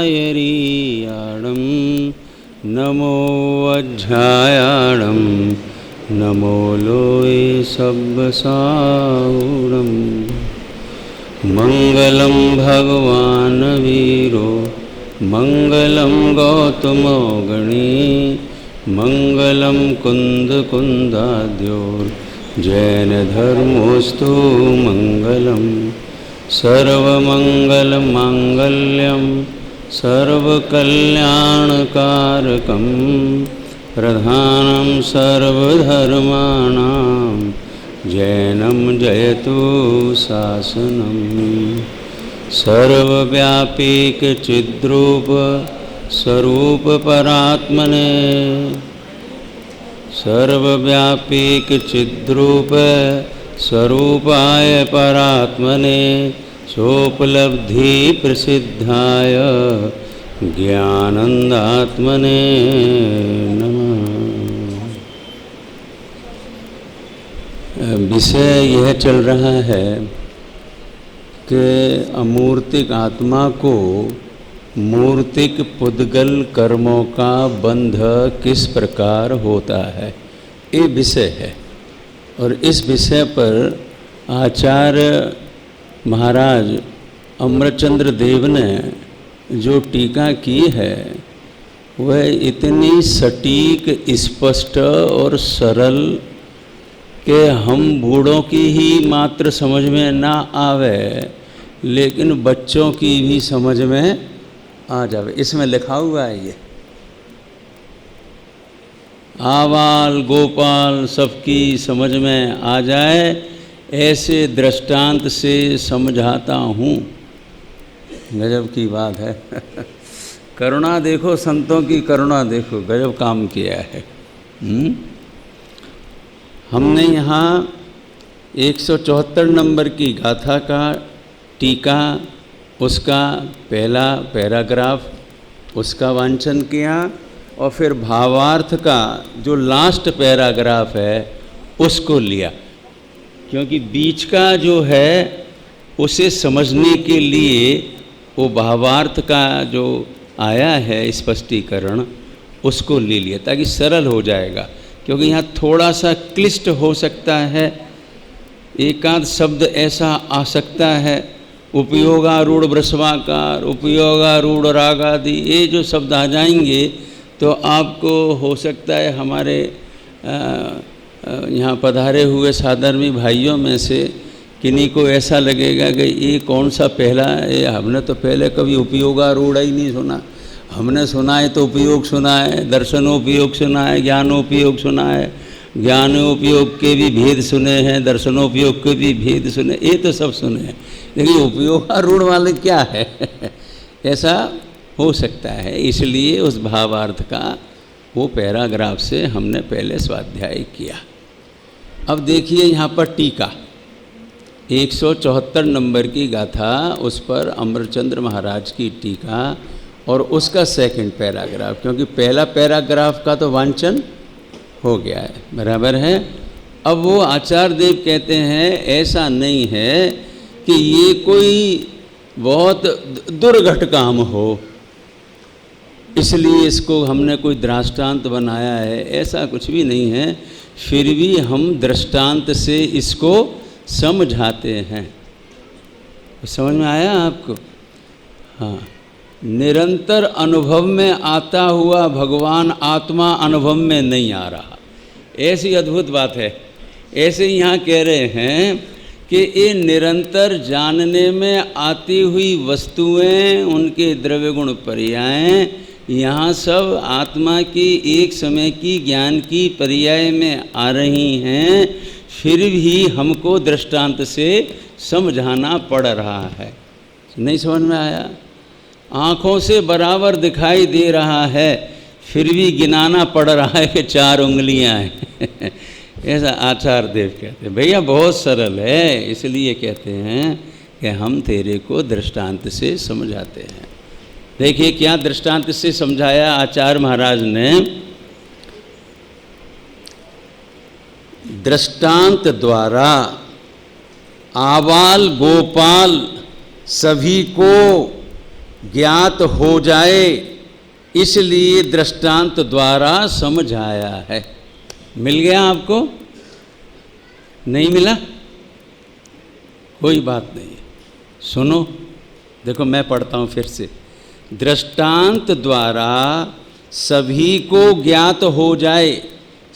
यरीयाणं नमो वज्रायाणं नमो लोये सब्बसाऊणं मङ्गलं भगवान् वीरो मङ्गलं गौतमो गणी मङ्गलं कुन्दकुन्दाद्योर्जैनधर्मोऽस्तु मङ्गलं सर्वमङ्गलमाङ्गल्यं सर्वकल्याणकारकं प्रधानं सर्वधर्माणां जैनं जयतु शासनं सर्वव्यापीकचिद्रूप स्वरूप परात्मने सर्वव्यापीकचिद्रूप स्वरूपाय परात्मने सोपलब्धि प्रसिद्धाय ज्ञानंदात्मने नमः। विषय यह चल रहा है कि अमूर्तिक आत्मा को मूर्तिक पुद्गल कर्मों का बंध किस प्रकार होता है, ये विषय है। और इस विषय पर आचार्य महाराज अमरचंद्र देव ने जो टीका की है वह इतनी सटीक, स्पष्ट और सरल कि हम बूढ़ों की ही मात्र समझ में ना आवे लेकिन बच्चों की भी समझ में आ जावे। इसमें लिखा हुआ है ये आवाल गोपाल सबकी समझ में आ जाए ऐसे दृष्टांत से समझाता हूँ। गजब की बात है। करुणा देखो, संतों की करुणा देखो, गजब काम किया है। हमने यहाँ 174 नंबर की गाथा का टीका, उसका पहला पैराग्राफ उसका वांचन किया और फिर भावार्थ का जो लास्ट पैराग्राफ है उसको लिया, क्योंकि बीच का जो है उसे समझने के लिए वो भावार्थ का जो आया है स्पष्टीकरण उसको ले लिया ताकि सरल हो जाएगा। क्योंकि यहाँ थोड़ा सा क्लिष्ट हो सकता है, एकांत शब्द ऐसा आ सकता है, उपयोगारूढ़ वृषभाकार, उपयोगारूढ़ रागादि, ये जो शब्द आ जाएंगे तो आपको हो सकता है हमारे यहाँ पधारे हुए साधर्मी भाइयों में से किन्हीं को ऐसा लगेगा कि ये कौन सा पहला, ये हमने तो पहले कभी उपयोगारूढ़ ही नहीं सुना। हमने सुना है तो उपयोग सुना है, दर्शनोपयोग सुना है, ज्ञानोपयोग सुना है, ज्ञानोपयोग के भी भेद सुने हैं, दर्शनोपयोग के भी भेद सुने, ये तो सब सुने हैं, लेकिन उपयोगारूढ़ वाले क्या है ऐसा हो सकता है। इसलिए उस भावार्थ का वो पैराग्राफ से हमने पहले स्वाध्याय किया। अब देखिए यहाँ पर टीका 174 नंबर की गाथा, उस पर अमरचंद्र महाराज की टीका और उसका सेकंड पैराग्राफ, क्योंकि पहला पैराग्राफ का तो वांचन हो गया है, बराबर है। अब वो आचार्य देव कहते हैं ऐसा नहीं है कि ये कोई बहुत दुर्घट काम हो इसलिए इसको हमने कोई दृष्टांत बनाया है, ऐसा कुछ भी नहीं है। फिर भी हम दृष्टांत से इसको समझाते हैं। समझ में आया आपको? हाँ, निरंतर अनुभव में आता हुआ भगवान आत्मा अनुभव में नहीं आ रहा, ऐसी अद्भुत बात है। ऐसे यहाँ कह रहे हैं कि ये निरंतर जानने में आती हुई वस्तुएं, उनके द्रव्य गुण पर्याय, यहाँ सब आत्मा की एक समय की ज्ञान की पर्याय में आ रही हैं, फिर भी हमको दृष्टांत से समझाना पड़ रहा है। नहीं समझ में आया? आँखों से बराबर दिखाई दे रहा है, फिर भी गिनाना पड़ रहा है कि 4 उंगलियां हैं ऐसा आचार्य देव कहते हैं। भैया बहुत सरल है, इसलिए कहते हैं कि हम तेरे को दृष्टांत से समझाते हैं। देखिए क्या दृष्टांत से समझाया आचार्य महाराज ने। दृष्टांत द्वारा आबाल गोपाल सभी को ज्ञात हो जाए इसलिए दृष्टांत द्वारा समझाया है। मिल गया आपको? नहीं मिला? कोई बात नहीं। सुनो, देखो मैं पढ़ता हूँ फिर से। दृष्टांत द्वारा सभी को ज्ञात हो जाए।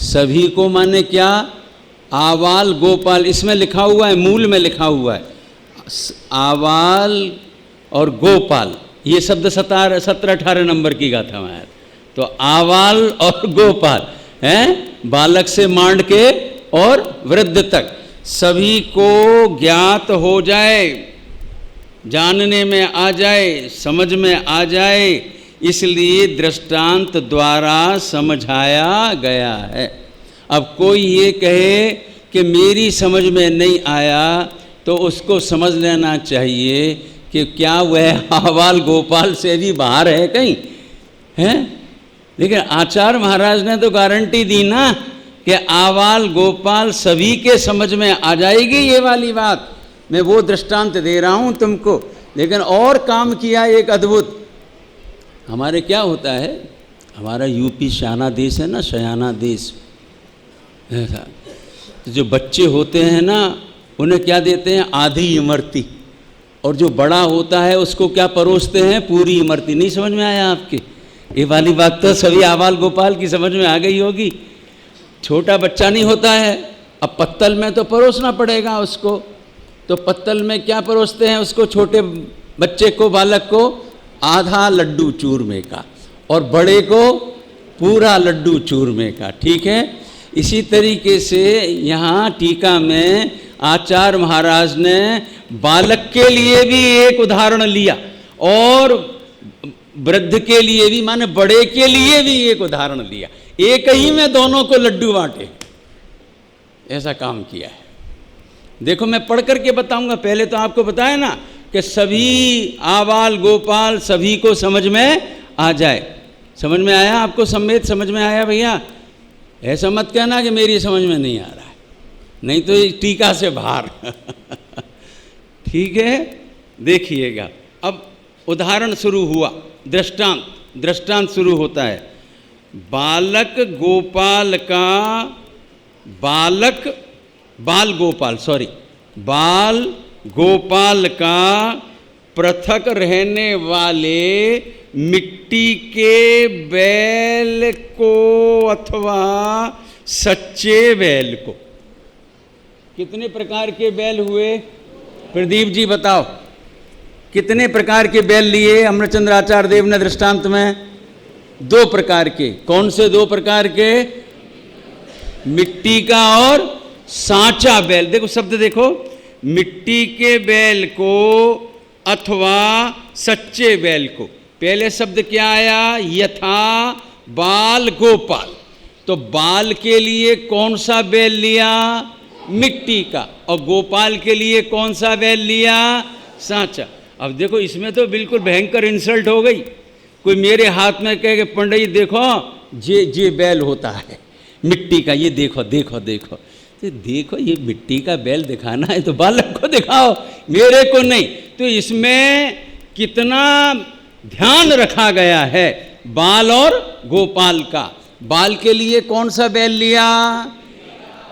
सभी को माने क्या? आवाल गोपाल, इसमें लिखा हुआ है, मूल में लिखा हुआ है आवाल और गोपाल, ये शब्द 17-18 नंबर की गाथा में आया। तो आवाल और गोपाल हैं, बालक से मांड के और वृद्ध तक सभी को ज्ञात हो जाए, जानने में आ जाए, समझ में आ जाए, इसलिए दृष्टांत द्वारा समझाया गया है। अब कोई ये कहे कि मेरी समझ में नहीं आया तो उसको समझ लेना चाहिए कि क्या वह आवाल गोपाल से भी बाहर है कहीं, हैं? लेकिन आचार्य महाराज ने तो गारंटी दी ना कि आवाल गोपाल सभी के समझ में आ जाएगी ये वाली बात। मैं वो दृष्टांत दे रहा हूँ तुमको। लेकिन और काम किया एक अद्भुत। हमारे क्या होता है, हमारा यूपी शयाना देश है ना, शयाना देश। तो जो बच्चे होते हैं ना उन्हें क्या देते हैं? आधी इमरती। और जो बड़ा होता है उसको क्या परोसते हैं? पूरी इमरती। नहीं समझ में आया आपके? ये वाली बात तो सभी आवाल गोपाल की समझ में आ गई होगी। छोटा बच्चा नहीं होता है, अब पत्तल में तो परोसना पड़ेगा उसको। तो पत्तल में क्या परोसते हैं उसको? छोटे बच्चे को, बालक को आधा लड्डू चूरमे का और बड़े को पूरा लड्डू चूरमे का। ठीक है? इसी तरीके से यहाँ टीका में आचार्य महाराज ने बालक के लिए भी एक उदाहरण लिया और वृद्ध के लिए भी, माने बड़े के लिए भी एक उदाहरण लिया। एक ही में दोनों को लड्डू बांटे, ऐसा काम किया है। देखो मैं पढ़ करके बताऊंगा। पहले तो आपको बताया ना कि सभी आवाल गोपाल सभी को समझ में आ जाए। समझ में आया आपको? समेत समझ में आया भैया? ऐसा मत कहना कि मेरी समझ में नहीं आ रहा है, नहीं तो टीका से बाहर। ठीक है, देखिएगा। अब उदाहरण शुरू हुआ, दृष्टांत शुरू होता है। बाल गोपाल का पृथक रहने वाले मिट्टी के बैल को अथवा सच्चे बैल को। कितने प्रकार के बैल हुए? प्रदीप जी बताओ, कितने प्रकार के बैल लिए अमरचंद्र आचार्य देव ने दृष्टांत में? 2 प्रकार के। कौन से 2 प्रकार के? मिट्टी का और सांचा बैल। देखो शब्द देखो, मिट्टी के बैल को अथवा सच्चे बैल को। पहले शब्द क्या आया? यथा बाल गोपाल। तो बाल के लिए कौन सा बैल लिया? मिट्टी का। और गोपाल के लिए कौन सा बैल लिया? सांचा। अब देखो इसमें तो बिल्कुल भयंकर इंसल्ट हो गई। कोई मेरे हाथ में कहे कि पंडित जी देखो ये बैल होता है मिट्टी का, ये देखो देखो देखो। तो देखो ये मिट्टी का बैल दिखाना है तो बालक को दिखाओ, मेरे को नहीं। तो इसमें कितना ध्यान रखा गया है बाल और गोपाल का। बाल के लिए कौन सा बैल लिया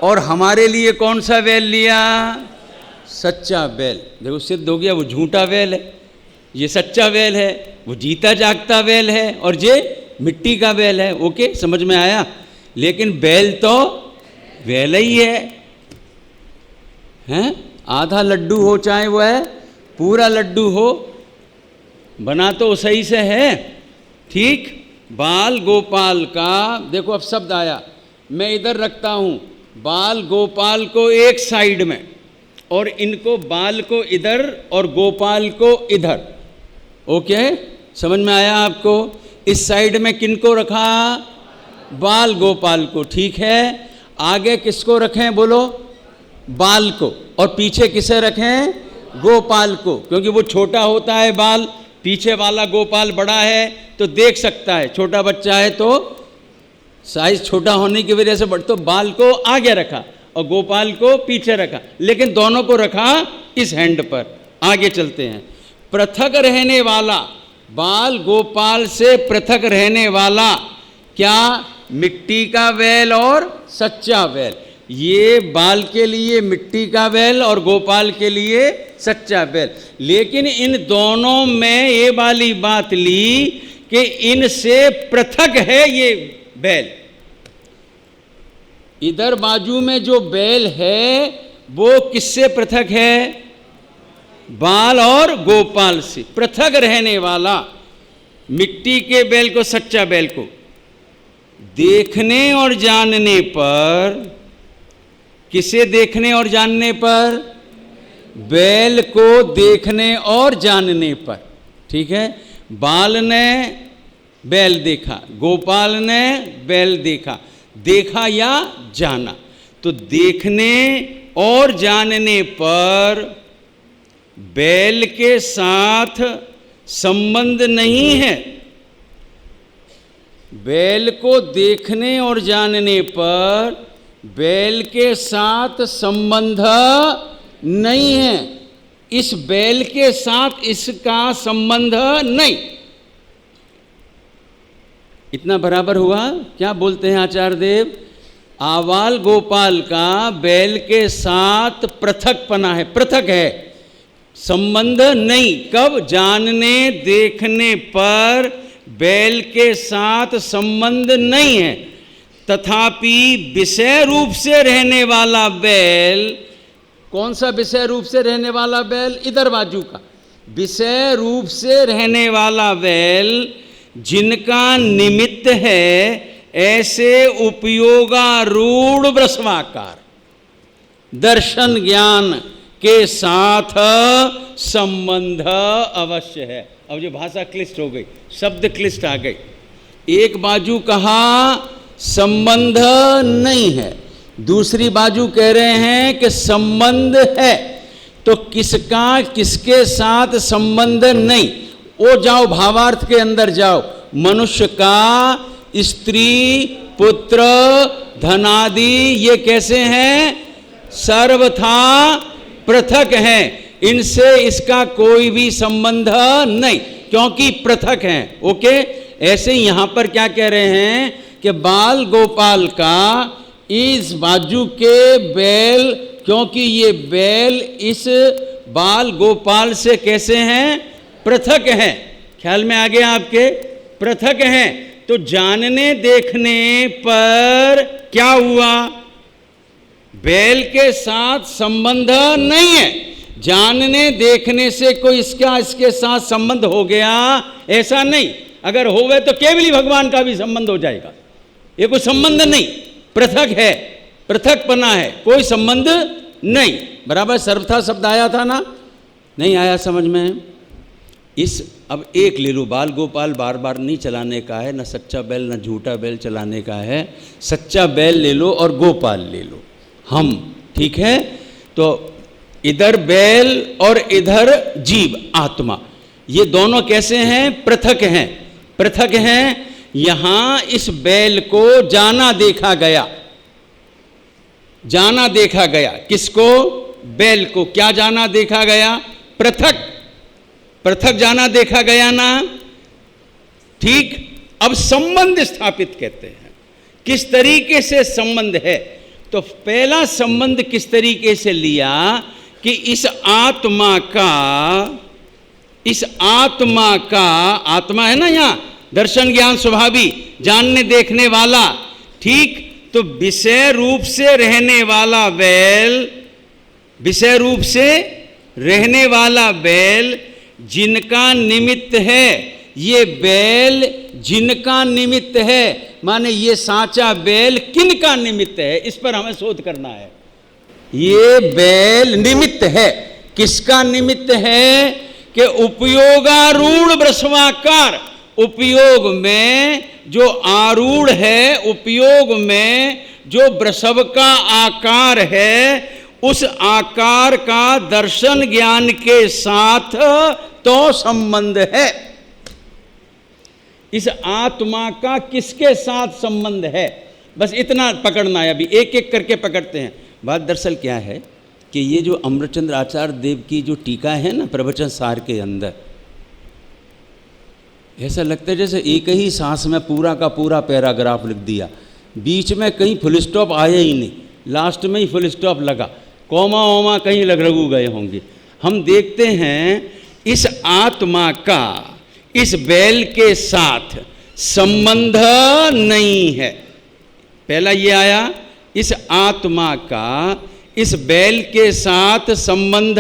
और हमारे लिए कौन सा बैल लिया? सच्चा बैल। देखो सिद्ध हो गया वो झूठा बैल है, ये सच्चा बैल है, वो जीता जागता बैल है, और ये मिट्टी का बैल है। ओके, समझ में आया? लेकिन बैल तो बैल ही है, हैं? आधा लड्डू हो चाहे वह पूरा लड्डू हो, बना तो सही से है। ठीक? बाल गोपाल का देखो अब शब्द आया, मैं इधर रखता हूँ बाल गोपाल को एक साइड में और इनको बाल को इधर और गोपाल को इधर। ओके, समझ में आया आपको? इस साइड में किनको रखा? बाल गोपाल को। ठीक है, आगे किसको रखें बोलो? बाल को। और पीछे किसे रखें? गोपाल को, क्योंकि वो छोटा होता है बाल, पीछे वाला गोपाल बड़ा है तो देख सकता है। छोटा बच्चा है तो साइज छोटा होने की वजह से बड़, तो बाल को आगे रखा और गोपाल को पीछे रखा, लेकिन दोनों को रखा इस हैंड पर। आगे चलते हैं। पृथक रहने वाला बाल गोपाल से पृथक रहने वाला क्या? मिट्टी का बैल और सच्चा बैल। ये बाल के लिए मिट्टी का बैल और गोपाल के लिए सच्चा बैल। लेकिन इन दोनों में ये वाली बात ली कि इनसे पृथक है ये बैल। इधर बाजू में जो बैल है वो किससे पृथक है? बाल और गोपाल से पृथक रहने वाला। मिट्टी के बैल को, सच्चा बैल को देखने और जानने पर, किसे देखने और जानने पर? बैल को देखने और जानने पर। ठीक है, बाल ने बैल देखा, गोपाल ने बैल देखा, देखा या जाना। तो देखने और जानने पर बैल के साथ संबंध नहीं है। बैल को देखने और जानने पर बैल के साथ संबंध नहीं है। इस बैल के साथ इसका संबंध नहीं। इतना बराबर हुआ? क्या बोलते हैं आचार्य देव? आवाल गोपाल का बैल के साथ पृथकपना है, पृथक है, संबंध नहीं। कब? जानने देखने पर बैल के साथ संबंध नहीं है। तथापि विषय रूप से रहने वाला बैल, कौन सा विषय रूप से रहने वाला बैल? इधर बाजू का विषय रूप से रहने वाला बैल जिनका निमित्त है ऐसे उपयोगारूढ़ वृषभाकार दर्शन ज्ञान के साथ संबंध अवश्य है। अब जो भाषा क्लिष्ट हो गई, शब्द क्लिष्ट आ गई। एक बाजू कहा संबंध नहीं है, दूसरी बाजू कह रहे हैं कि संबंध है। तो किसका किसके साथ संबंध नहीं? वो जाओ भावार्थ के अंदर जाओ। मनुष्य का स्त्री पुत्र धनादि ये कैसे हैं? सर्वथा पृथक हैं। इनसे इसका कोई भी संबंध नहीं, क्योंकि पृथक हैं। ओके, ऐसे ही यहां पर क्या कह रहे हैं कि बाल गोपाल का इस बाजू के बैल, क्योंकि ये बैल इस बाल गोपाल से कैसे हैं? पृथक हैं। ख्याल में आ गया आपके? पृथक हैं। तो जानने देखने पर क्या हुआ? बैल के साथ संबंध नहीं है। जानने देखने से कोई इसके साथ संबंध हो गया ऐसा नहीं। अगर होवे तो केवली भगवान का भी संबंध हो जाएगा। ये कोई संबंध नहीं, पृथक है, पृथकपना है, कोई संबंध नहीं। बराबर सर्वथा शब्द आया था ना? नहीं आया समझ में? इस अब एक ले लो, बाल गोपाल बार बार नहीं चलाने का है, ना सच्चा बैल ना झूठा बैल चलाने का है। सच्चा बैल ले लो और गोपाल ले लो हम, ठीक है? तो इधर बैल और इधर जीव आत्मा, ये दोनों कैसे हैं? पृथक हैं, पृथक हैं। यहां इस बैल को जाना देखा गया, जाना देखा गया। किसको? बैल को। क्या जाना देखा गया? पृथक, पृथक जाना देखा गया ना? ठीक। अब संबंध स्थापित कहते हैं। किस तरीके से संबंध है? तो पहला संबंध किस तरीके से लिया कि इस आत्मा का, इस आत्मा का, आत्मा है ना यहां, दर्शन ज्ञान स्वभावी, जानने देखने वाला, ठीक। तो विषय रूप से रहने वाला बैल, विषय रूप से रहने वाला बैल जिनका निमित्त है, ये बैल जिनका निमित्त है, माने ये साचा बैल किन का निमित्त है, इस पर हमें शोध करना है। ये बैल निमित्त है, किसका निमित्त है? कि उपयोगारूढ़ वृषभाकार, उपयोग में जो आरूढ़ है, उपयोग में जो वृषभ का आकार है, उस आकार का दर्शन ज्ञान के साथ तो संबंध है। इस आत्मा का किसके साथ संबंध है, बस इतना पकड़ना है। अभी एक एक करके पकड़ते हैं। बात दरअसल क्या है कि ये जो अमृतचंद्र आचार्य देव की जो टीका है ना प्रवचन सार के अंदर, ऐसा लगता है जैसे एक ही सांस में पूरा का पूरा पैराग्राफ लिख दिया, बीच में कहीं फुल स्टॉप आया ही नहीं, लास्ट में ही फुल स्टॉप लगा, कॉमा वोमा कहीं लगू गए होंगे। हम देखते हैं इस आत्मा का इस बैल के साथ संबंध नहीं है। पहला ये आया, इस आत्मा का इस बैल के साथ संबंध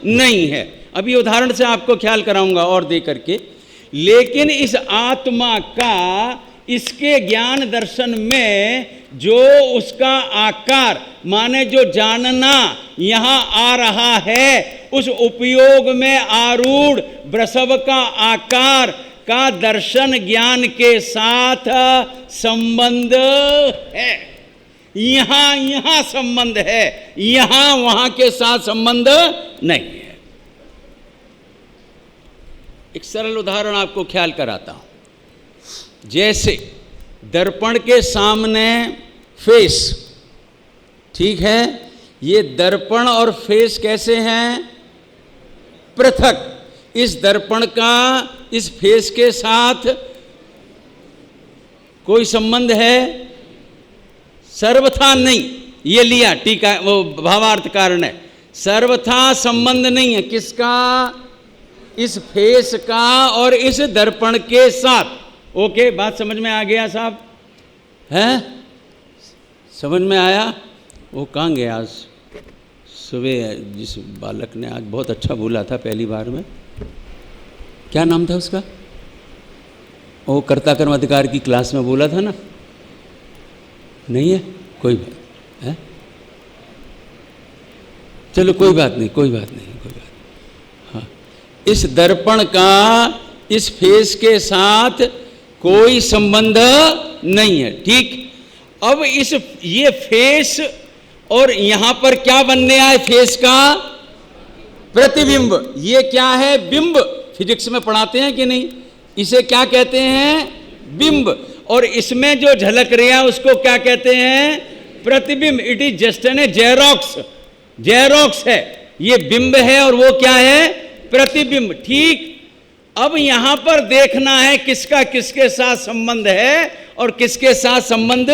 नहीं है। अभी उदाहरण से आपको ख्याल कराऊंगा और दे करके। लेकिन इस आत्मा का इसके ज्ञान दर्शन में जो उसका आकार माने जो जानना यहाँ आ रहा है, उस उपयोग में आरूढ़ वृषभ का आकार का दर्शन ज्ञान के साथ संबंध है। यहाँ संबंध है, यहाँ वहाँ के साथ संबंध नहीं है। एक सरल उदाहरण आपको ख्याल कराता हूं। जैसे दर्पण के सामने फेस, ठीक है, ये दर्पण और फेस कैसे हैं? पृथक। इस दर्पण का इस फेस के साथ कोई संबंध है? सर्वथा नहीं। ये लिया टीका, वो भावार्थ कारण है। सर्वथा संबंध नहीं है। किसका? इस फेस का और इस दर्पण के साथ। ओके, बात समझ में आ गया साहब? है समझ में आया? वो कहाँ गया? आज सुबह जिस बालक ने आज बहुत अच्छा बोला था पहली बार में, क्या नाम था उसका? वो कर्ता कर्म अधिकार की क्लास में बोला था ना? नहीं है? कोई बात है, चलो कोई बात नहीं, कोई बात नहीं, कोई बात। हाँ, इस दर्पण का इस फेस के साथ कोई संबंध नहीं है, ठीक। अब ये फेस और यहां पर क्या बनने आए? फेस का प्रतिबिंब। ये क्या है? बिंब। फिजिक्स में पढ़ाते हैं कि नहीं? इसे क्या कहते हैं? बिंब। और इसमें जो झलक रहा है उसको क्या कहते हैं? प्रतिबिंब। It is just an xerox. Xerox है, ये बिंब है और वो क्या है? प्रतिबिंब, ठीक। अब यहां पर देखना है किसका किसके साथ संबंध है और किसके साथ संबंध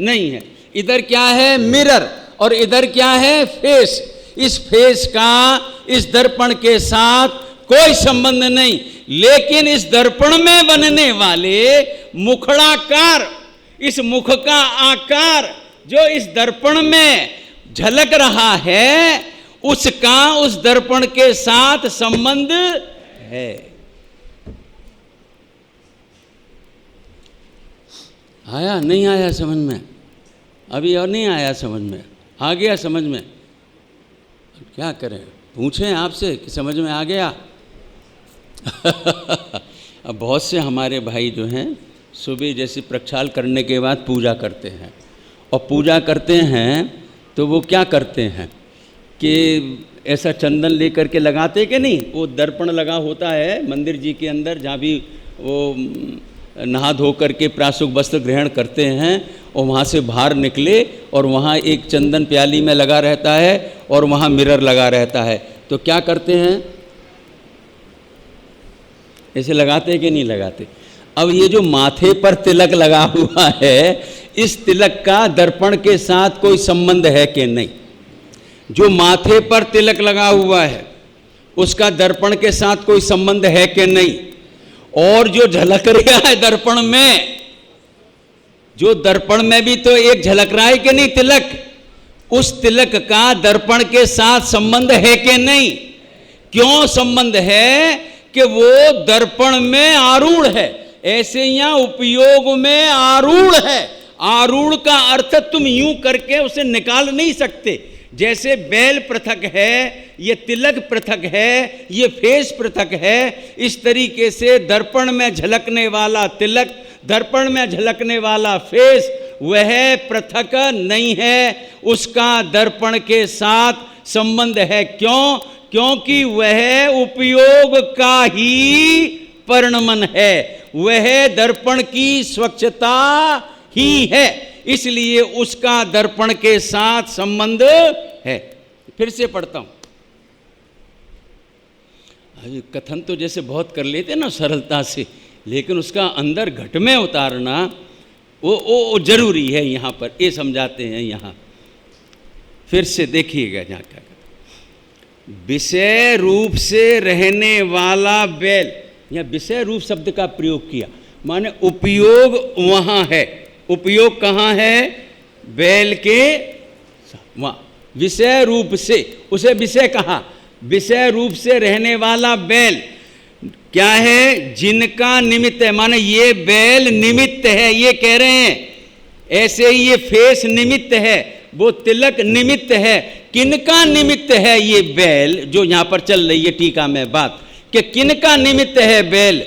नहीं है। इधर क्या है? मिरर, और इधर क्या है? फेस। इस फेस का इस दर्पण के साथ कोई संबंध नहीं, लेकिन इस दर्पण में बनने वाले मुखड़ाकार, इस मुख का आकार जो इस दर्पण में झलक रहा है, उसका उस दर्पण के साथ संबंध है। आया नहीं आया समझ में? अभी और नहीं आया समझ में? आ गया समझ में? क्या करें, पूछें आपसे कि समझ में आ गया? अब बहुत से हमारे भाई जो हैं सुबह जैसे प्रक्षाल करने के बाद पूजा करते हैं, और पूजा करते हैं तो वो क्या करते हैं कि ऐसा चंदन लेकर के लगाते कि नहीं? वो दर्पण लगा होता है मंदिर जी के अंदर, जहाँ भी वो नहा धो करके प्राशुक वस्त्र ग्रहण करते हैं, और वहाँ से बाहर निकले और वहाँ एक चंदन प्याली में लगा रहता है और वहाँ मिरर लगा रहता है। तो क्या करते हैं? ऐसे लगाते हैं कि नहीं लगाते? अब ये जो माथे पर तिलक लगा हुआ है, इस तिलक का दर्पण के साथ कोई संबंध है कि नहीं? जो माथे पर तिलक लगा हुआ है उसका दर्पण के साथ कोई संबंध है कि नहीं? और जो झलक रहा है दर्पण में, जो दर्पण में भी तो एक झलक रहा है कि नहीं तिलक, उस तिलक का दर्पण के साथ संबंध है कि नहीं? क्यों संबंध है? कि वो दर्पण में आरूढ़ है, ऐसे यहां उपयोग में आरूढ़ है। आरूढ़ का अर्थ तुम यूं करके उसे निकाल नहीं सकते। जैसे बैल पृथक है, ये तिलक पृथक है, ये फेस पृथक है, इस तरीके से दर्पण में झलकने वाला तिलक, दर्पण में झलकने वाला फेस, वह पृथक नहीं है, उसका दर्पण के साथ संबंध है। क्यों? क्योंकि वह उपयोग का ही परिणमन है, वह दर्पण की स्वच्छता ही है, इसलिए उसका दर्पण के साथ संबंध है। फिर से पढ़ता हूं। अभी कथन तो जैसे बहुत कर लेते ना सरलता से, लेकिन उसका अंदर घट में उतारना वो जरूरी है। यहाँ पर ये समझाते हैं। यहाँ फिर से देखिएगा, यहाँ क्या विषय रूप से रहने वाला बैल, यहाँ विषय रूप शब्द का प्रयोग किया, माने उपयोग वहाँ है। उपयोग कहाँ है? बैल के वहाँ विषय रूप से, उसे विषय कहा। विषय रूप से रहने वाला बैल क्या है? जिनका निमित्त है, माने ये बैल निमित्त है, ये कह रहे हैं। ऐसे ही ये फेस निमित्त है, वो तिलक निमित्त है। किनका निमित्त है ये बैल? जो यहाँ पर चल रही है टीका में बात, कि किनका निमित्त है बैल?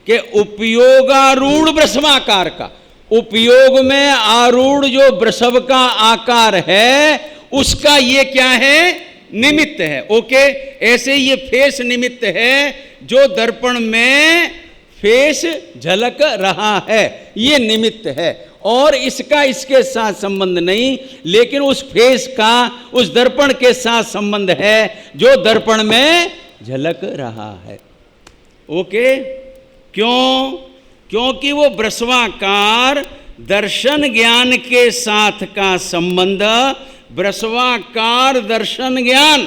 के उपयोगारूढ़ वृषभाकार का, उपयोग में आरूढ़ जो वृषभ का आकार है उसका ये क्या है? निमित्त है। ओके, ऐसे ये फेस निमित्त है, जो दर्पण में फेस झलक रहा है, ये निमित्त है। और इसका इसके साथ संबंध नहीं, लेकिन उस फेस का उस दर्पण के साथ संबंध है जो दर्पण में झलक रहा है। ओके, क्यों? क्योंकि वो वृषभाकार दर्शन ज्ञान के साथ का संबंध, वृषभाकार दर्शन ज्ञान,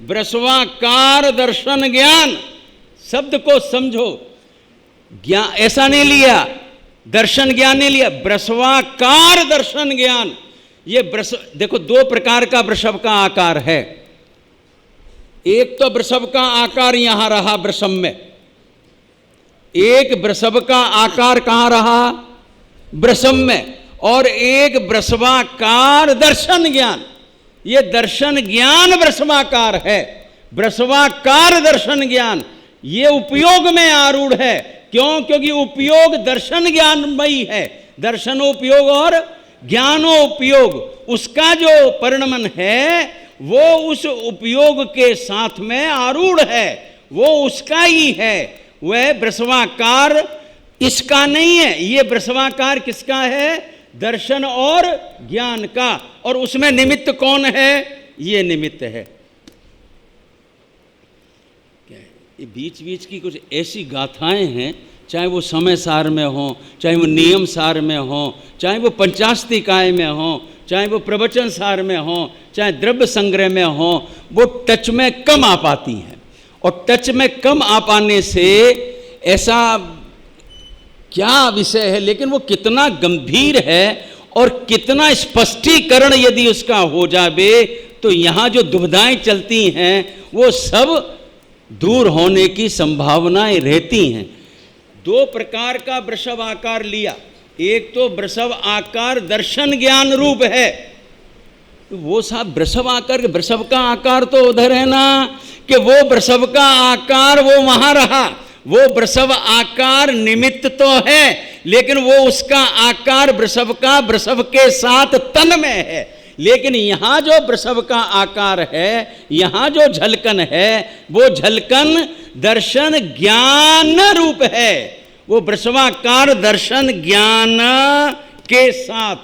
वृषभाकार दर्शन ज्ञान शब्द को समझो। ज्ञान ऐसा नहीं लिया, दर्शन ज्ञान नहीं लिया, वृषभाकार दर्शन ज्ञान। ये देखो, दो प्रकार का वृषभ का आकार है। एक तो वृषभ का आकार यहां रहा वृषभ में, एक वृषभ का आकार कहां रहा? वृषभ में। और एक वृषभाकार दर्शन ज्ञान, ये दर्शन ज्ञान वृषभाकार है। वृषभाकार दर्शन ज्ञान ये उपयोग में आरूढ़ है। क्यों? क्योंकि उपयोग दर्शन ज्ञानमयी है। दर्शनोपयोग और ज्ञानोपयोग, उसका जो परिणमन है वो उस उपयोग के साथ में आरूढ़ है, वो उसका ही है। वह वृषभाकार इसका नहीं है। ये वृषभाकार किसका है? दर्शन और ज्ञान का। और उसमें निमित्त कौन है? ये निमित्त है। ये बीच बीच की कुछ ऐसी गाथाएं हैं, चाहे वो समय सार में हो, चाहे वो नियम सार में हो, चाहे वो पंचास्तिकाय में हो, चाहे वो प्रवचन सार में हो, चाहे द्रव्य संग्रह में हो, वो टच में कम आ पाती हैं। और टच में कम आ पाने से ऐसा क्या विषय है, लेकिन वो कितना गंभीर है और कितना स्पष्टीकरण यदि उसका हो जावे तो यहाँ जो दुविधाएं चलती हैं वो सब दूर होने की संभावनाएं रहती हैं। दो प्रकार का वृषभ आकार लिया। एक तो वृषभ आकार दर्शन ज्ञान रूप है, तो वो साहब वृषभ आकार, वृषभ का आकार तो उधर है ना, कि वो वृषभ का आकार वो वहां रहा, वो वृषभ आकार निमित्त तो है, लेकिन वो उसका आकार वृषभ का वृषभ के साथ तन में है। लेकिन यहाँ जो वृषभ का आकार है, यहाँ जो झलकन है, वो झलकन दर्शन ज्ञान रूप है। वो वृषभाकार दर्शन ज्ञान के साथ,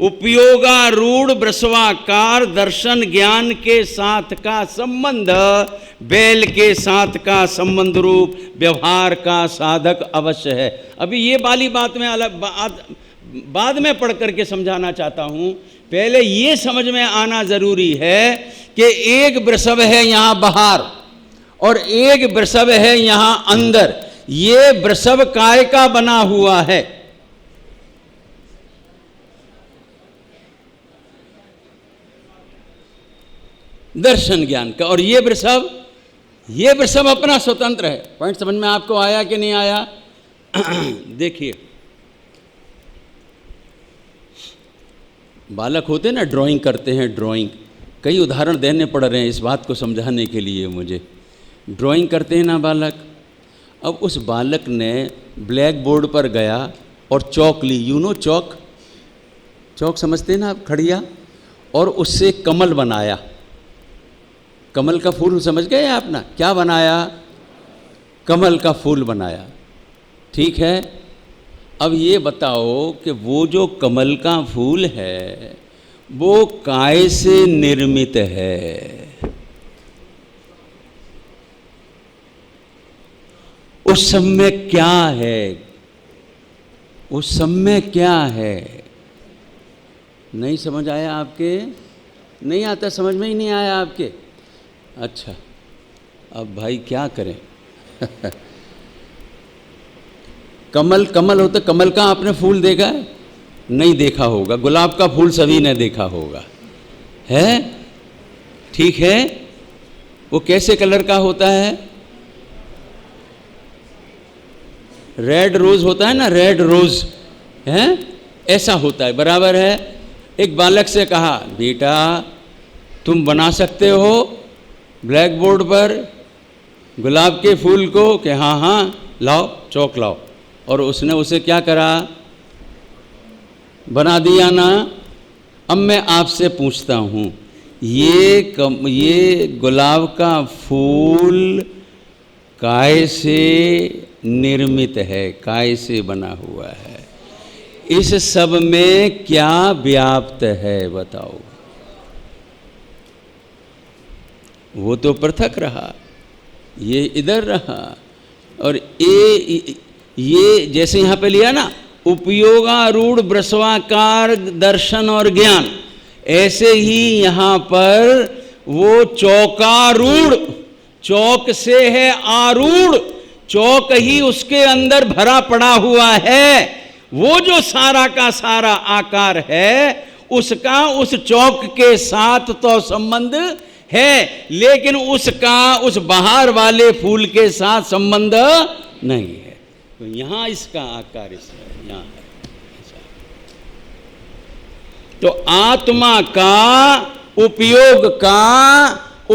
उपयोगारूढ़ वृषभाकार दर्शन ज्ञान के साथ का संबंध बैल के साथ का संबंध रूप व्यवहार का साधक अवश्य है। अभी ये वाली बात में अलग बाद में पढ़ करके समझाना चाहता हूँ। पहले ये समझ में आना जरूरी है कि एक वृषभ है यहाँ बाहर और एक वृषभ है यहाँ अंदर। ये वृषभ काय का बना हुआ है? दर्शन ज्ञान का। और ये वृषभ अपना स्वतंत्र है। पॉइंट समझ में आपको आया कि नहीं आया? देखिए, बालक होते ना, ड्राइंग करते हैं, ड्राइंग, कई उदाहरण देने पड़ रहे हैं इस बात को समझाने के लिए मुझे। ड्राइंग करते हैं ना बालक, अब उस बालक ने ब्लैक बोर्ड पर गया और चौक ली, चौक समझते हैं ना आप, खड़िया, और उससे कमल बनाया। कमल का फूल समझ गए आप ना? क्या बनाया? कमल का फूल बनाया। ठीक है, अब ये बताओ कि वो जो कमल का फूल है वो काय से निर्मित है? उस सब में क्या है? उस सब में क्या है? नहीं समझ आया आपके? नहीं आता, समझ में ही नहीं आया आपके? अच्छा, अब भाई क्या करें? कमल कमल होता, कमल का आपने फूल देखा है? नहीं देखा होगा। गुलाब का फूल सभी ने देखा होगा, है? ठीक है, वो कैसे कलर का होता है? रेड रोज होता है ना, रेड रोज है, ऐसा होता है, बराबर है। एक बालक से कहा, बेटा तुम बना सकते हो ब्लैक बोर्ड पर गुलाब के फूल को? कि हाँ हाँ, लाओ चौक लाओ। और उसने उसे क्या करा? बना दिया ना। अब मैं आपसे पूछता हूँ, ये गुलाब का फूल काय से निर्मित है, काय से बना हुआ है? इस सब में क्या व्याप्त है बताओ? वो तो पृथक रहा, ये इधर रहा। और ये जैसे यहाँ पे लिया ना, उपयोगारूढ़ वृषवाकार दर्शन और ज्ञान, ऐसे ही यहाँ पर वो चौकारूढ़, चौक से है आरूढ़, चौक ही उसके अंदर भरा पड़ा हुआ है। वो जो सारा का सारा आकार है, उसका उस चौक के साथ तो संबंध है, लेकिन उसका उस बाहर वाले फूल के साथ संबंध नहीं है। तो यहां इसका आकार इसमें यहां है। तो आत्मा का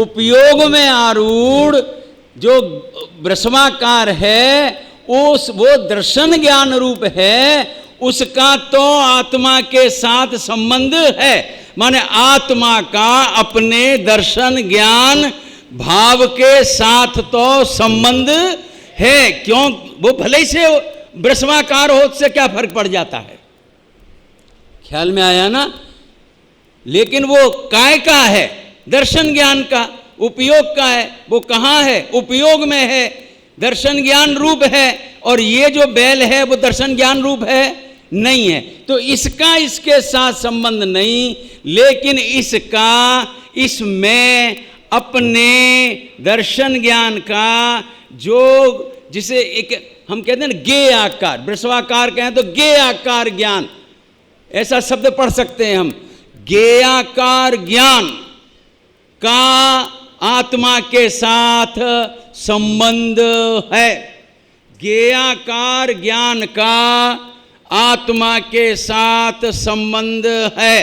उपयोग में आरूढ़ जो वृषवाकार है, वो दर्शन ज्ञान रूप है, उसका तो आत्मा के साथ संबंध है। माने आत्मा का अपने दर्शन ज्ञान भाव के साथ तो संबंध है। क्यों? वो भले ही से वृषवाकार हो, उससे क्या फर्क पड़ जाता है? ख्याल में आया ना? लेकिन वो काय का है? दर्शन ज्ञान का, उपयोग का है। वो कहाँ है? उपयोग में है, दर्शन ज्ञान रूप है। और ये जो बैल है वो दर्शन ज्ञान रूप है? नहीं है। तो इसका इसके साथ संबंध नहीं, लेकिन इसका इसमें अपने दर्शन ज्ञान का जो, जिसे एक हम कहते हैं ना ज्ञेय आकार, वृषवाकार कहें तो ज्ञेय आकार ज्ञान, ऐसा शब्द पढ़ सकते हैं हम। ज्ञेयाकार ज्ञान का आत्मा के साथ संबंध है। ज्ञेयाकार ज्ञान का आत्मा के साथ संबंध है।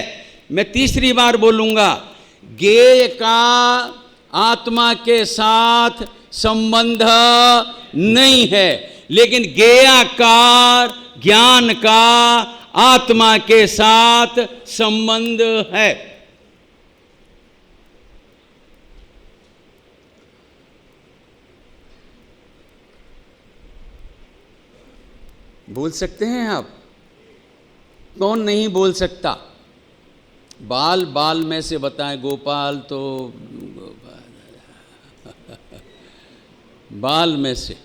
मैं तीसरी बार बोलूंगा, ज्ञेय का आत्मा के साथ संबंध नहीं है, लेकिन ज्ञेयाकार ज्ञान का आत्मा के साथ संबंध है। बोल सकते हैं आप? कौन नहीं बोल सकता? बाल बाल में से बताएं। गोपाल तो बाल में से,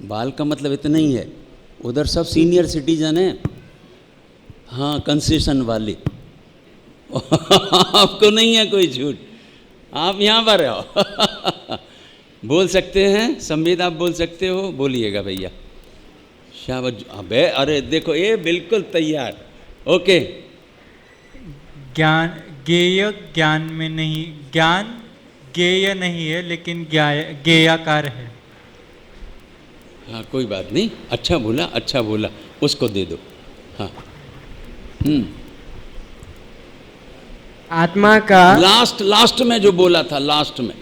बाल का मतलब इतना ही है। उधर सब सीनियर सिटीजन हैं, हाँ, कंसेशन वाले। आपको नहीं है कोई छूट, आप यहाँ पर हो। बोल सकते हैं? संवेद आप बोल सकते हो? बोलिएगा भैया। शाबाश। अबे अरे देखो, ये बिल्कुल तैयार। ओके। ज्ञान ज्ञेय ज्ञान में नहीं, ज्ञान ज्ञेय नहीं है, लेकिन ज्ञेयाकार है। हाँ, कोई बात नहीं, अच्छा बोला, अच्छा बोला, उसको दे दो। हाँ। आत्मा का लास्ट में जो बोला था, लास्ट में,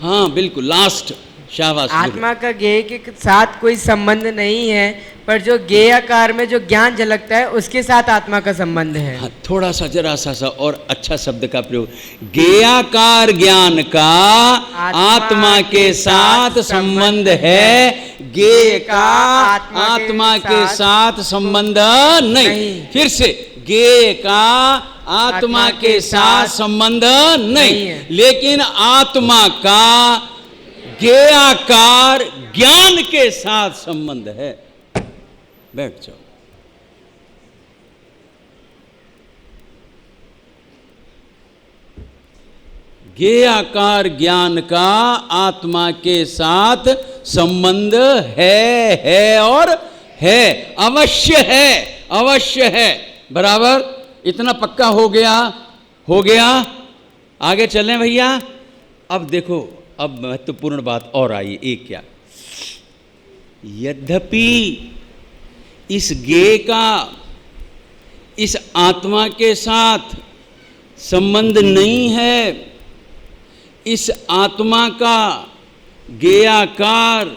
हाँ बिल्कुल लास्ट। शाबाश। आत्मा का ज्ञेय के साथ कोई संबंध नहीं है, पर जो ज्ञेयाकार में जो ज्ञान झलकता है उसके साथ आत्मा का संबंध है। हाँ, थोड़ा सा जरा सा और अच्छा शब्द का प्रयोग। ज्ञेयाकार ज्ञान का आत्मा के साथ संबंध है, ज्ञेय का आत्मा के साथ संबंध नहीं। फिर से, ज्ञेय का आत्मा के साथ संबंध नहीं, लेकिन आत्मा का ज्ञेयाकार ज्ञान के साथ संबंध है। बैठ जाओ। ज्ञेयाकार ज्ञान का आत्मा के साथ संबंध है और है, अवश्य है, अवश्य है। बराबर, इतना पक्का हो गया। आगे चलें भैया। अब देखो, अब महत्वपूर्ण बात और आई। एक क्या, यद्यपि इस ज्ञेय का इस आत्मा के साथ संबंध नहीं है, इस आत्मा का ज्ञेयाकार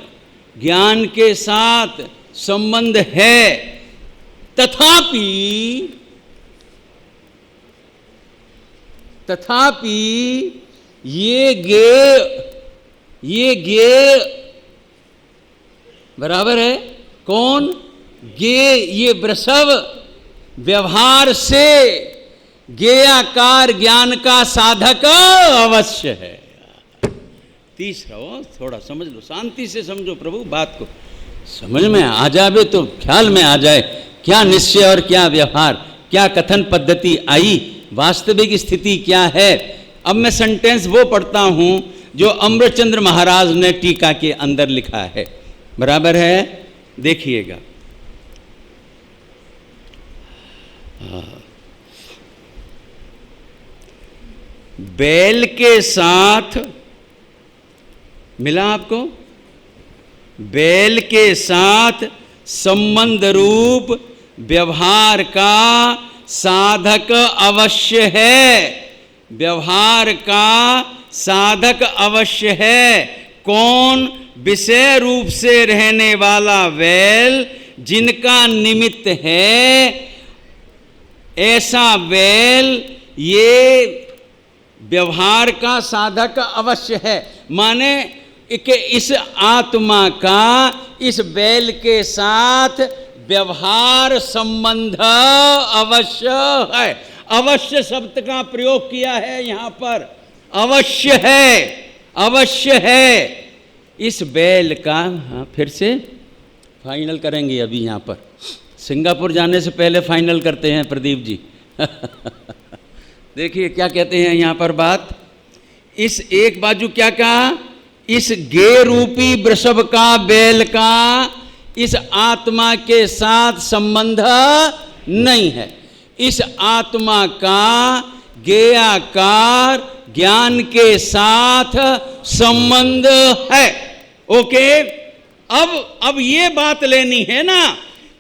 ज्ञान के साथ संबंध है, तथापि ये ज्ञेय बराबर है। कौन? ज्ञेय, ये वृषभ व्यवहार से ज्ञेयाकार ज्ञान का साधक अवश्य है। तीसरा, थोड़ा समझ लो, शांति से समझो प्रभु बात को, समझ में आ जावे तो ख्याल में आ जाए क्या निश्चय और क्या व्यवहार, क्या कथन पद्धति आई, वास्तविक स्थिति क्या है। अब मैं सेंटेंस वो पढ़ता हूं जो अमृतचंद्र महाराज ने टीका के अंदर लिखा है। बराबर है, देखिएगा। बैल के साथ मिला आपको? बैल के साथ संबंध रूप व्यवहार का साधक अवश्य है, व्यवहार का साधक अवश्य है। कौन? विषय रूप से रहने वाला बैल, जिनका निमित्त है ऐसा बैल, ये व्यवहार का साधक अवश्य है। माने कि इस आत्मा का इस बैल के साथ व्यवहार संबंध अवश्य है। अवश्य शब्द का प्रयोग किया है यहां पर, अवश्य है, अवश्य है। इस बैल का, हाँ फिर से फाइनल करेंगे अभी यहाँ पर, सिंगापुर जाने से पहले फाइनल करते हैं प्रदीप जी। देखिए क्या कहते हैं यहाँ पर बात। इस एक बाजू क्या कहा, इस गे रूपी वृषभ का, बैल का इस आत्मा के साथ संबंध नहीं है। इस आत्मा का ज्ञेयाकार ज्ञान के साथ संबंध है। ओके, अब ये बात लेनी है ना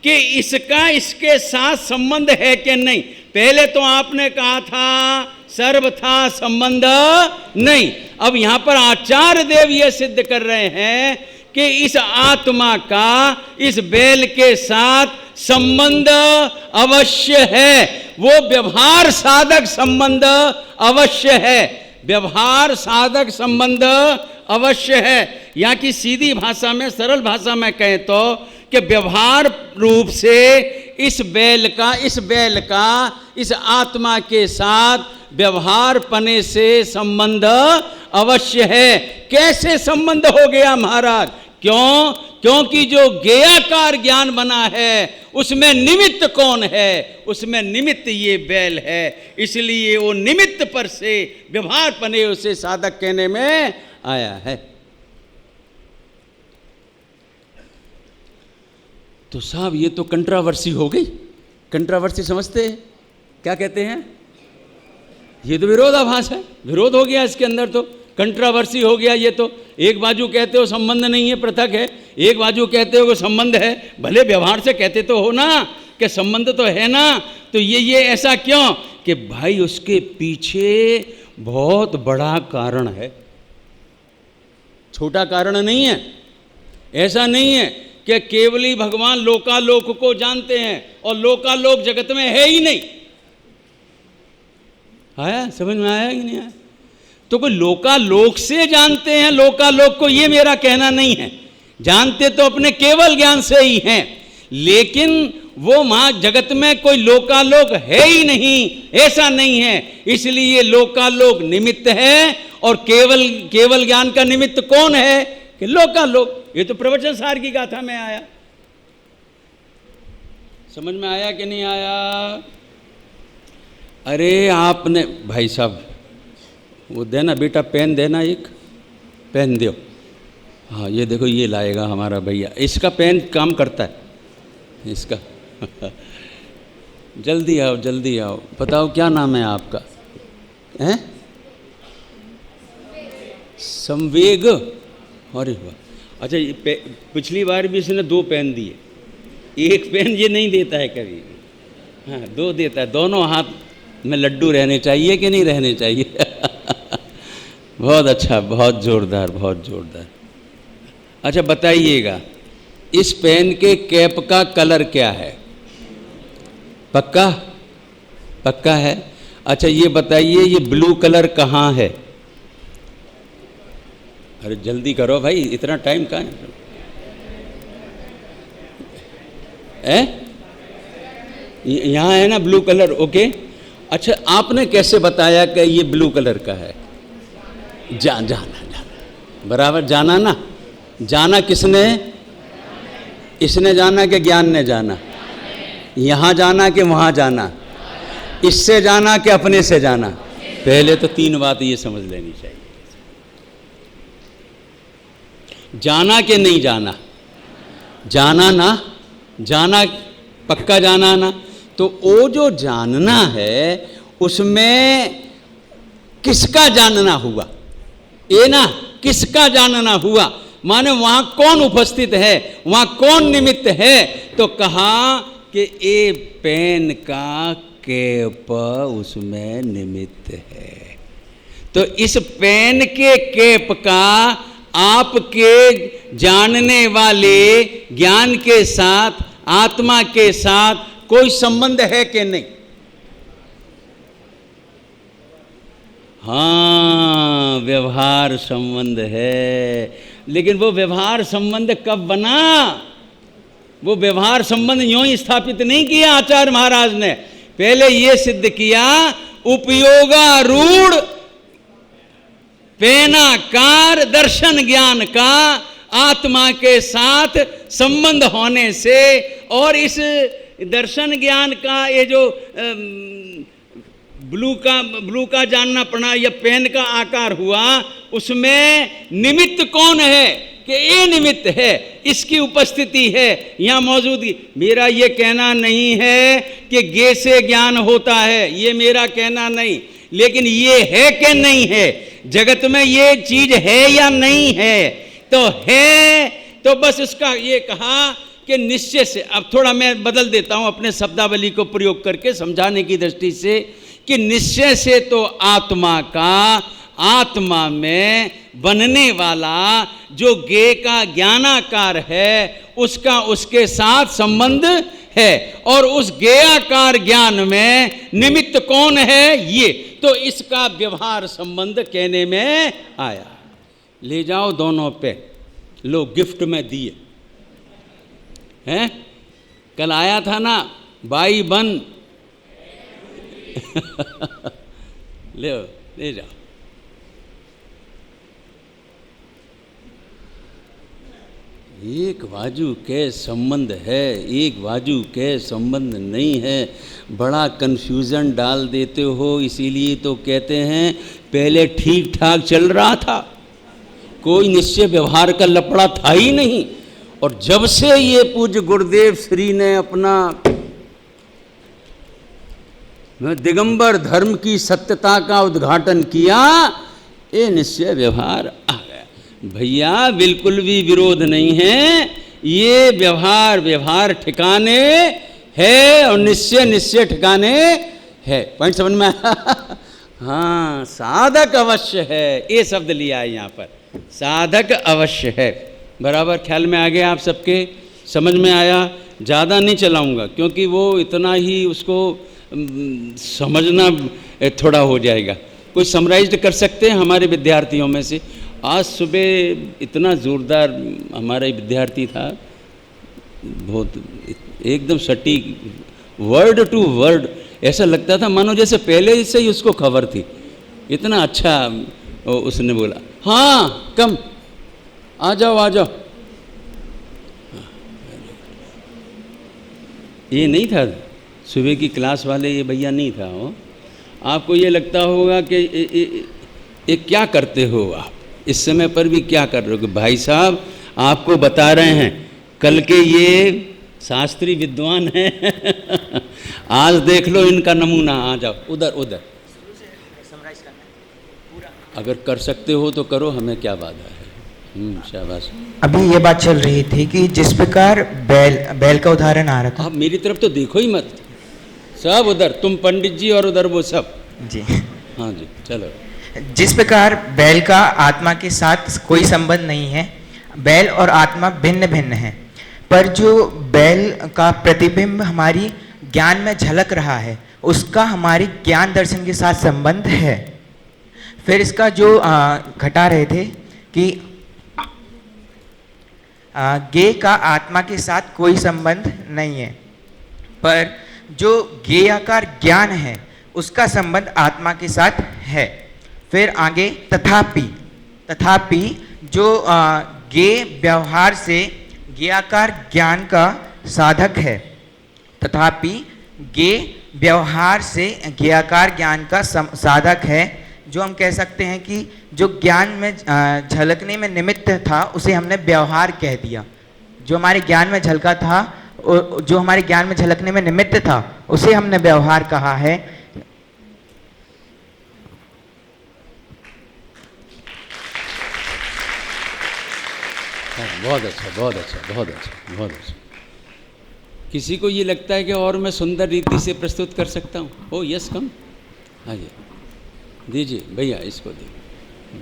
कि इसका इसके साथ संबंध है कि नहीं। पहले तो आपने कहा था सर्वथा संबंध नहीं। अब यहां पर आचार्य देव ये सिद्ध कर रहे हैं कि इस आत्मा का इस बैल के साथ संबंध अवश्य है। वो व्यवहार साधक संबंध अवश्य है, व्यवहार साधक संबंध अवश्य है। यहाँ की सीधी भाषा में, सरल भाषा में कहें तो कि व्यवहार रूप से इस बैल का इस आत्मा के साथ व्यवहार पने से संबंध अवश्य है। कैसे संबंध हो गया महाराज? क्यों? क्योंकि जो ज्ञेयाकार ज्ञान बना है उसमें निमित्त कौन है? उसमें निमित्त ये बैल है। इसलिए वो निमित्त पर से व्यवहार पने उसे साधक कहने में आया है। तो साहब ये तो कंट्रावर्सी हो गई। कंट्रावर्सी समझते हैं? क्या कहते हैं? ये तो विरोधाभास है, विरोध हो गया इसके अंदर, तो कंट्रावर्सी हो गया। ये तो एक बाजू कहते हो संबंध नहीं है, पृथक है, एक बाजू कहते हो कि संबंध है। भले व्यवहार से कहते तो हो ना कि संबंध तो है ना, तो ये ऐसा क्यों? कि भाई उसके पीछे बहुत बड़ा कारण है, छोटा कारण नहीं है। ऐसा नहीं है कि केवल ही भगवान लोकालोक को जानते हैं और लोकालोक जगत में है ही नहीं। आया समझ में? आया कि नहीं आया? तो कोई लोकालोक से जानते हैं लोकालोक को, ये मेरा कहना नहीं है। जानते तो अपने केवल ज्ञान से ही हैं, लेकिन वो वहां जगत में कोई लोकालोक है ही नहीं, ऐसा नहीं है। इसलिए लोकालोक निमित्त है और केवल ज्ञान का निमित्त कौन है कि लोकालोक। ये तो प्रवचन सार की गाथा में आया। समझ में आया कि नहीं आया? अरे आपने भाई साहब वो देना बेटा, पेन देना, एक पेन दो। हाँ ये देखो ये लाएगा हमारा भैया, इसका पेन काम करता है इसका। जल्दी आओ जल्दी आओ, बताओ क्या नाम है आपका? हैं? संवेग। अरे वाह, अच्छा पिछली बार भी इसने 2 पेन दिए, एक पेन ये नहीं देता है कभी। हाँ 2 देता है, दोनों हाथ में लड्डू रहने चाहिए कि नहीं रहने चाहिए? बहुत अच्छा, बहुत जोरदार, बहुत जोरदार। अच्छा बताइएगा, इस पेन के कैप का कलर क्या है? पक्का? पक्का है। अच्छा ये बताइए, ये ब्लू कलर कहाँ है? अरे जल्दी करो भाई, इतना टाइम कहाँ है? यहाँ है ना ब्लू कलर, ओके। अच्छा आपने कैसे बताया कि ये ब्लू कलर का है? जाना बराबर, जाना ना। जाना किसने? इसने जाना कि ज्ञान ने जाना? यहाँ जाना कि वहाँ जाना? इससे जाना कि अपने से जाना? पहले तो 3 बात ये समझ लेनी चाहिए। जाना कि नहीं जाना? जाना ना, जाना पक्का जाना ना। तो वो जो जानना है उसमें किसका जानना हुआ? ये ना, किसका जानना हुआ, माने वहां कौन उपस्थित है, वहां कौन निमित्त है? तो कहा कि ये पेन का कैप उसमें निमित्त है। तो इस पेन के कैप का आपके जानने वाले ज्ञान के साथ, आत्मा के साथ कोई संबंध है कि नहीं? हाँ व्यवहार संबंध है। लेकिन वो व्यवहार संबंध कब बना? वो व्यवहार संबंध यूं ही स्थापित नहीं किया आचार्य महाराज ने। पहले ये सिद्ध किया उपयोगारूढ़ पेनाकार दर्शन ज्ञान का आत्मा के साथ संबंध होने से, और इस दर्शन ज्ञान का ये जो ब्लू का जानना पड़ा या पेन का आकार हुआ, उसमें निमित्त कौन है कि ये निमित्त है, इसकी उपस्थिति है, यहाँ मौजूदगी। मेरा ये कहना नहीं है कि गे से ज्ञान होता है, ये मेरा कहना नहीं, लेकिन ये है कि नहीं है, जगत में ये चीज है या नहीं है? तो है, तो बस उसका ये कहा कि निश्चय से। अब थोड़ा मैं बदल देता हूं अपने शब्दावली को प्रयोग करके समझाने की दृष्टि से, कि निश्चय से तो आत्मा का, आत्मा में बनने वाला जो गे का ज्ञानाकार है उसका उसके साथ संबंध है, और उस ज्ञेयाकार ज्ञान में निमित्त कौन है? ये तो इसका व्यवहार संबंध कहने में आया। ले जाओ दोनों पे, लो गिफ्ट में दिए हैं। कल आया था ना बाई बन ले जाओ। एक बाजू के संबंध है, एक बाजू के संबंध नहीं है। बड़ा कन्फ्यूज़न डाल देते हो, इसीलिए तो कहते हैं पहले ठीक ठाक चल रहा था, कोई निश्चय व्यवहार का लफड़ा था ही नहीं। और जब से ये पूज्य गुरुदेव श्री ने अपना दिगंबर धर्म की सत्यता का उद्घाटन किया, ये निश्चय व्यवहार आ गया। भैया बिल्कुल भी विरोध नहीं है, ये व्यवहार ठिकाने है और निश्चय ठिकाने है। पॉइंट समझ में आया? हाँ साधक अवश्य है, ये शब्द लिया है यहाँ पर, साधक अवश्य है। बराबर ख्याल में आ गया आप सबके, समझ में आया? ज़्यादा नहीं चलाऊँगा क्योंकि वो इतना ही उसको समझना थोड़ा हो जाएगा। कोई समराइज कर सकते हैं हमारे विद्यार्थियों में से? आज सुबह इतना ज़ोरदार हमारा विद्यार्थी था, बहुत एकदम सटीक, वर्ड टू वर्ड, ऐसा लगता था मानो जैसे पहले से ही उसको खबर थी। इतना अच्छा और उसने बोला हाँ कम, आ जाओ आ जाओ। ये नहीं था सुबह की क्लास वाले, ये भैया नहीं था वो। आपको ये लगता होगा कि ये क्या करते हो आप, इस समय पर भी क्या कर रहे हो? भाई साहब आपको बता रहे हैं, कल के ये शास्त्री विद्वान हैं आज देख लो इनका नमूना। आ जाओ उधर उधर, अगर कर सकते हो तो करो, हमें क्या बाधा है। शाबाश। अभी ये बात चल रही थी कि जिस प्रकार बैल का उदाहरण आ रहा था। आप मेरी तरफ तो देखो ही मत, सब उधर, तुम पंडित जी और उधर वो सब जी। हाँ जी चलो। जिस प्रकार बैल का आत्मा के साथ कोई संबंध नहीं है, बैल और आत्मा भिन्न भिन्न है, पर जो बैल का प्रतिबिंब हमारी ज्ञान में झलक रहा है उसका हमारी ज्ञान दर्शन के साथ संबंध है। फिर इसका जो घटा रहे थे कि गे का आत्मा के साथ कोई संबंध नहीं है, पर जो गेयाकार ज्ञान है उसका संबंध आत्मा के साथ है। फिर आगे तथापि जो गे व्यवहार से गेयाकार ज्ञान का साधक है, तथापि गे व्यवहार से गेयाकार ज्ञान का साधक है। जो हम कह सकते हैं कि जो ज्ञान में झलकने में निमित्त था उसे हमने व्यवहार कह दिया। जो हमारे ज्ञान में झलका था, जो हमारे ज्ञान में झलकने में निमित्त था उसे हमने व्यवहार कहा है। बहुत अच्छा बहुत अच्छा बहुत अच्छा बहुत अच्छा। किसी को ये लगता है कि और मैं सुंदर रीति से प्रस्तुत कर सकता हूँ? ओ यस कम, आइए दीजिए भैया इसको दीजिए।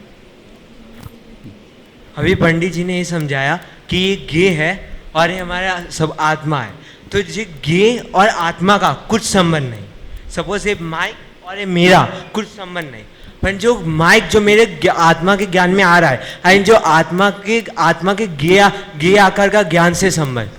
अभी पंडित जी ने ये समझाया कि ये गे है और ये हमारा सब आत्मा है, तो ये गे और आत्मा का कुछ संबंध नहीं। सपोज ये माइक और ये मेरा कुछ संबंध नहीं, पर जो माइक जो मेरे आत्मा के ज्ञान में आ रहा है, एंड जो आत्मा के गे आकार का ज्ञान से संबंध,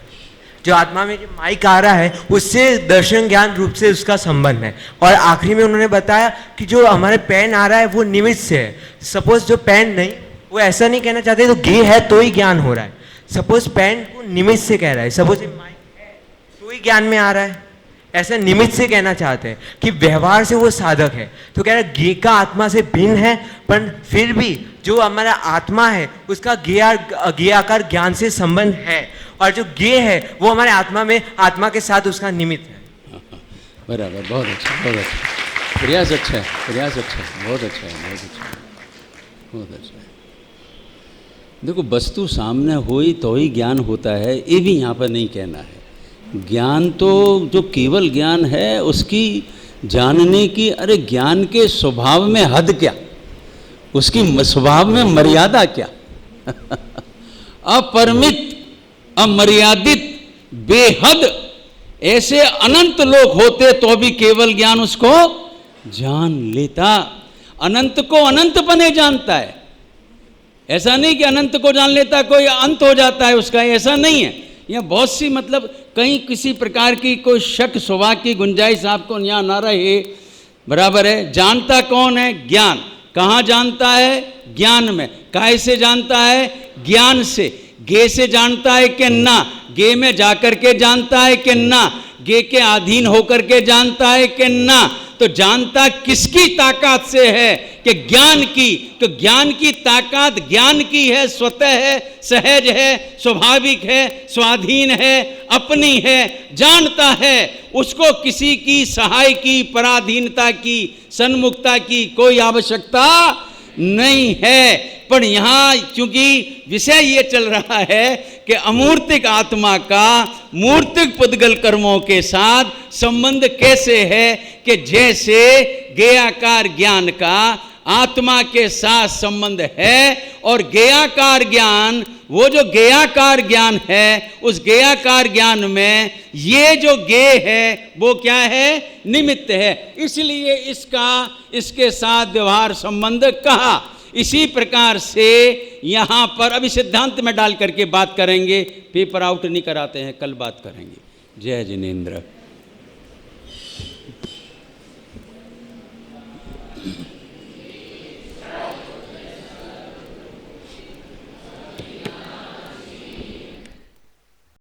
जो आत्मा में जो माइक आ रहा है उससे दर्शन ज्ञान रूप से उसका संबंध है। और आखिरी में उन्होंने बताया कि जो हमारे पेन आ रहा है वो निमित्त से है। सपोज जो पेन नहीं, वो ऐसा नहीं कहना चाहते तो गे है तो ही ज्ञान हो रहा है। सपोज पेन को निमित्त से कह रहा है, सपोज माइक है तो ही ज्ञान में आ रहा है, ऐसा निमित्त से कहना चाहते हैं कि व्यवहार से वो साधक है। तो कह रहा है गे का आत्मा से भिन्न है, पर फिर भी जो हमारा आत्मा है उसका गे आकार ज्ञान से संबंध है, और जो गे है वो हमारे आत्मा में आत्मा के साथ उसका निमित्त है। बराबर, बहुत अच्छा बहुत अच्छा, प्रयास अच्छा है, प्रयास अच्छा है, बहुत अच्छा है, बहुत अच्छा है, बहुत अच्छा है। देखो वस्तु सामने हुई तो ही ज्ञान होता है, ये भी यहाँ पर नहीं कहना है। ज्ञान तो जो केवल ज्ञान है उसकी जानने की, अरे ज्ञान के स्वभाव में हद क्या, उसकी स्वभाव में मर्यादा क्या अपरिमित अमर्यादित बेहद ऐसे अनंत लोग होते तो भी केवल ज्ञान उसको जान लेता। अनंत को अनंत बने जानता है, ऐसा नहीं कि अनंत को जान लेता कोई अंत हो जाता है उसका, ऐसा नहीं है। यह बहुत सी मतलब कहीं किसी प्रकार की कोई शक सुबह की गुंजाइश आपको यहाँ ना रहे, बराबर है। जानता कौन है? ज्ञान। कहाँ जानता है? ज्ञान में। काहे से जानता है? ज्ञान से। गे से जानता है कि ना? गे में जाकर के जानता है कि ना? गे के अधीन होकर के जानता है कि ना? तो जानता किसकी ताकत से है? कि ज्ञान की। तो ज्ञान की ताकत ज्ञान की है, स्वतः है, सहज है, स्वाभाविक है, स्वाधीन है, अपनी है, जानता है। उसको किसी की सहाय की, पराधीनता की, सन्मुखता की कोई आवश्यकता नहीं है। पर यहाँ क्योंकि विषय ये चल रहा है कि अमूर्तिक आत्मा का मूर्तिक पुद्गल कर्मों के साथ संबंध कैसे है, कि जैसे गेयाकार ज्ञान का आत्मा के साथ संबंध है, और गेयाकार ज्ञान, वो जो गेयाकार ज्ञान है, उस गेयाकार ज्ञान में ये जो गे है वो क्या है? निमित्त है। इसलिए इसके साथ व्यवहार संबंध कहा। इसी प्रकार से यहाँ पर अभी सिद्धांत में डाल करके बात करेंगे, पेपर आउट नहीं कराते हैं, कल बात करेंगे। जय जिनेन्द्र।